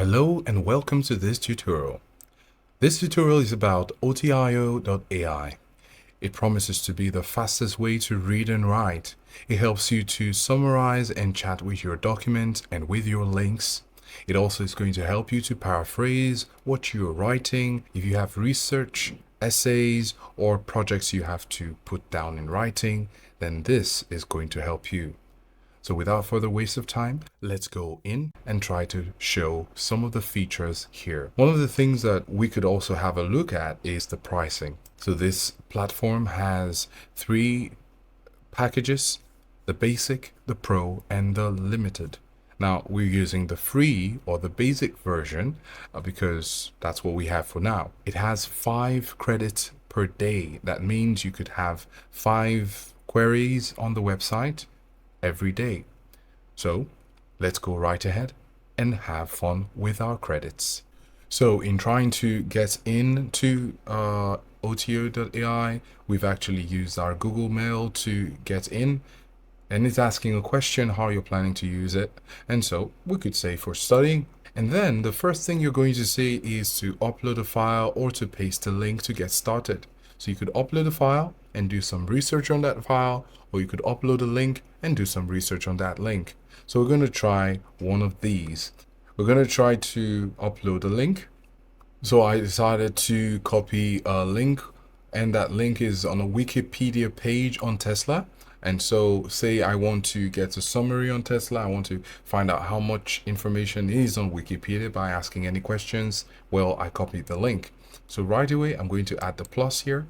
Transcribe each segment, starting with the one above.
Hello and welcome to this tutorial. This tutorial is about Otio.ai. It promises to be the fastest way to read and write. It helps you to summarize and chat with your documents and with your links. It also is going to help you to paraphrase what you're writing. If you have research, essays, or projects you have to put down in writing, then this is going to help you. So without further waste of time, let's go in and try to show some of the features here. One of the things that we could also have a look at is the pricing. So this platform has 3 packages: the basic, the pro, and the limited. Now we're using the free or the basic version because that's what we have for now. It has 5 credits per day. That means you could have 5 queries on the website every day. So let's go right ahead and have fun with our credits. So in trying to get into Otio.ai, we've actually used our Google Mail to get in, and it's asking a question how you're planning to use it. And so we could say for studying. And then the first thing you're going to say is to upload a file or to paste a link to get started. So you could upload a file and do some research on that file, or you could upload a link and do some research on that link. So we're going to try one of these. We're going to try to upload a link. So I decided to copy a link, and that link is on a Wikipedia page on Tesla. And so say I want to get a summary on Tesla. I want to find out how much information is on Wikipedia by asking any questions. Well, I copied the link. So right away, I'm going to add the plus here.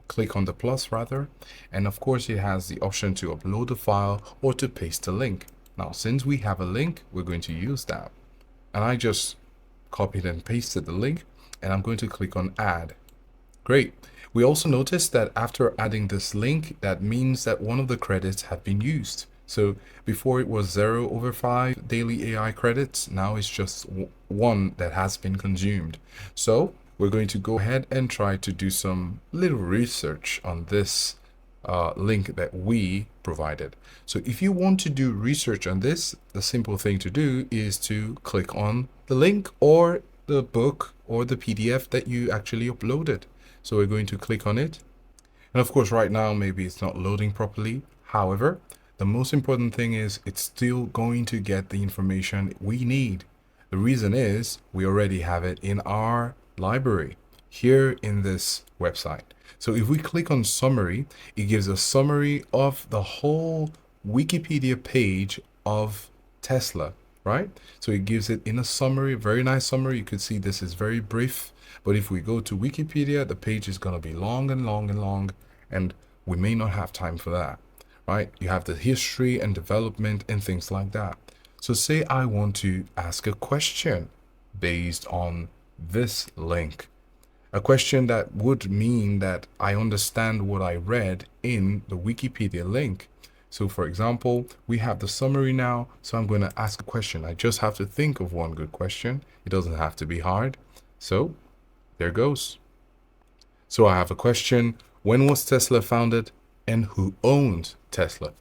Click on the plus rather. And of course, it has the option to upload a file or to paste a link. Now, since we have a link, we're going to use that. And I just copied and pasted the link, and I'm going to click on add. Great. We also noticed that after adding this link, that means that one of the credits have been used. So before it was 0/5 daily AI credits, now it's just 1 that has been consumed. So we're going to go ahead and try to do some little research on this link that we provided. So if you want to do research on this, the simple thing to do is to click on the link or the book or the PDF that you actually uploaded. So we're going to click on it. And of course, right now, maybe it's not loading properly. However, the most important thing is it's still going to get the information we need. The reason is we already have it in our library here in this website. So if we click on summary, it gives a summary of the whole Wikipedia page of Tesla, right? So it gives it in a summary, very nice summary. You could see this is very brief, but if we go to Wikipedia, the page is going to be long and long and long, and we may not have time for that, right? You have the history and development and things like that. So say I want to ask a question based on this link. A question that would mean that I understand what I read in the Wikipedia link. So for example, we have the summary now, so I'm going to ask a question. I just have to think of one good question. It doesn't have to be hard. So there goes. So I have a question: when was Tesla founded and who owned Tesla?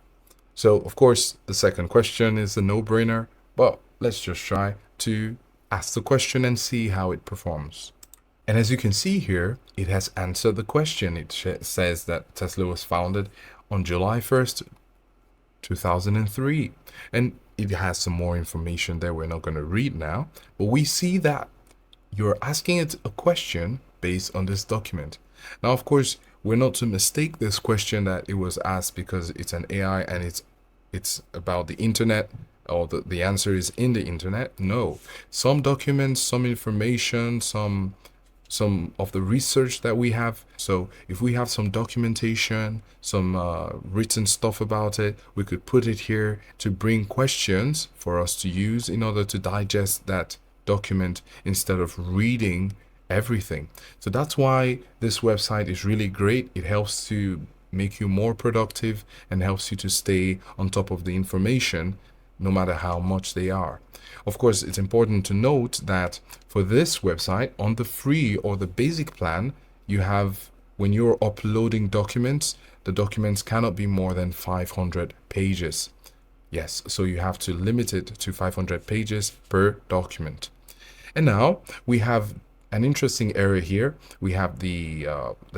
So of course, the second question is a no-brainer, but let's just try to ask the question and see how it performs. And as you can see here, it has answered the question. It says that Tesla was founded on July 1st, 2003. And it has some more information there we're not going to read now. But we see that you're asking it a question based on this document. Now, of course, we're not to mistake this question that it was asked because it's an AI and it's about the internet, or the answer is in the internet. No, some documents, some information, some of the research that we have. So if we have some documentation, some written stuff about it, we could put it here to bring questions for us to use in order to digest that document instead of reading everything. So that's why this website is really great. It helps to make you more productive and helps you to stay on top of the information no matter how much they are. Of course, it's important to note that for this website, on the free or the basic plan, you have, when you're uploading documents, the documents cannot be more than 500 pages. Yes, so you have to limit it to 500 pages per document. And now we have an interesting area here. We have the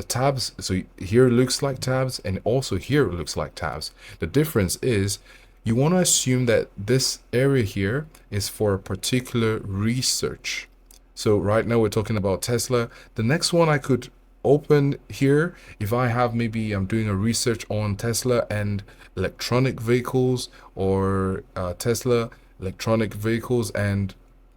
tabs. So here looks like tabs, and also here looks like tabs. The difference is you want to assume that this area here is for a particular research. So right now we're talking about Tesla. The next one I could open here, if I have, maybe I'm doing a research on Tesla and electronic vehicles, or Tesla electronic vehicles and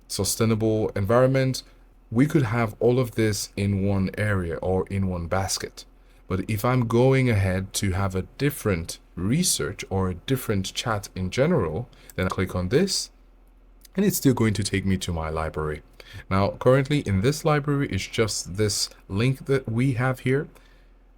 sustainable environment, we could have all of this in one area or in one basket. But if I'm going ahead to have a different research or a different chat in general, then I click on this, and it's still going to take me to my library. Now, currently in this library is just this link that we have here.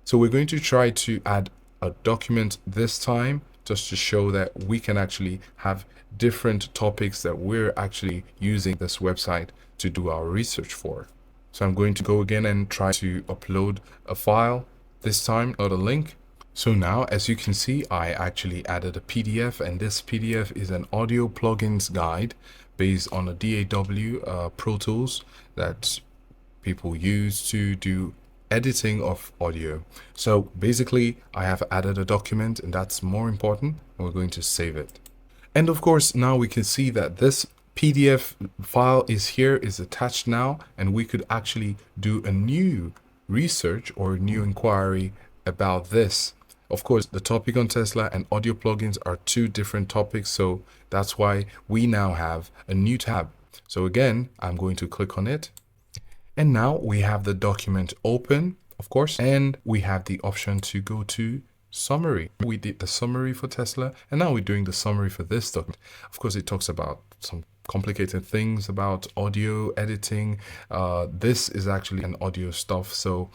So we're going to try to add a document this time, just to show that we can actually have different topics that we're actually using this website to do our research for. So I'm going to go again and try to upload a file, this time not a link. So now, as you can see, I actually added a PDF, and this PDF is an audio plugins guide based on a DAW Pro Tools that people use to do editing of audio. So basically, I have added a document, and that's more important, and we're going to save it. And of course, now we can see that this PDF file is attached now, and we could actually do a new research or a new inquiry about this. Of course, the topic on Tesla and audio plugins are two different topics, so that's why we now have a new tab. So again, I'm going to click on it, and now we have the document open, of course, and we have the option to go to summary. We did the summary for Tesla, and now we're doing the summary for this document. Of course, it talks about some complicated things about audio editing. This is actually an audio stuff, so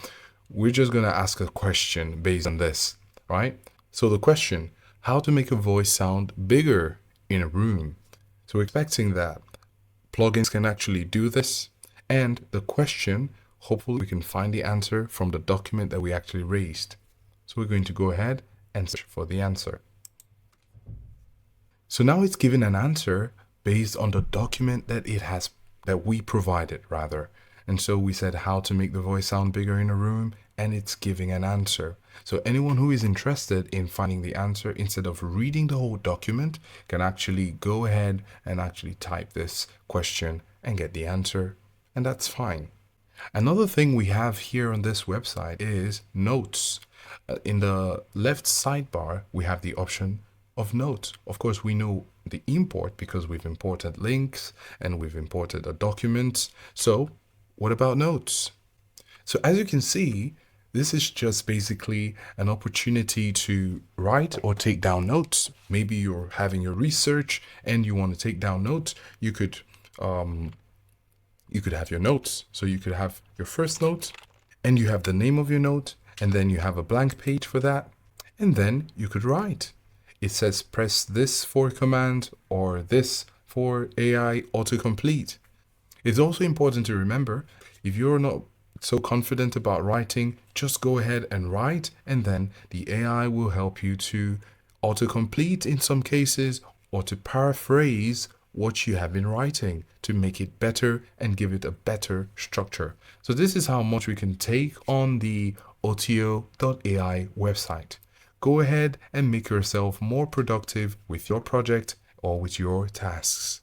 we're just going to ask a question based on this, right? So the question, how to make a voice sound bigger in a room? So we're expecting that plugins can actually do this. And the question, hopefully we can find the answer from the document that we actually raised. So we're going to go ahead and search for the answer. So now it's given an answer based on the document that we provided rather. And so we said how to make the voice sound bigger in a room, and it's giving an answer. So anyone who is interested in finding the answer, instead of reading the whole document, can actually go ahead and actually type this question and get the answer. And that's fine. Another thing we have here on this website is notes. In the left sidebar, we have the option of notes. Of course, we know the import because we've imported links and we've imported a document. So what about notes? So as you can see, this is just basically an opportunity to write or take down notes. Maybe you're having your research and you want to take down notes. You could have your notes. So you could have your first note, and you have the name of your note, and then you have a blank page for that, and then you could write. It says press this for command or this for AI autocomplete. It's also important to remember, if you're not so confident about writing, just go ahead and write, and then the AI will help you to autocomplete in some cases, or to paraphrase what you have been writing to make it better and give it a better structure. So this is how much we can take on the Otio.ai website. Go ahead and make yourself more productive with your project or with your tasks.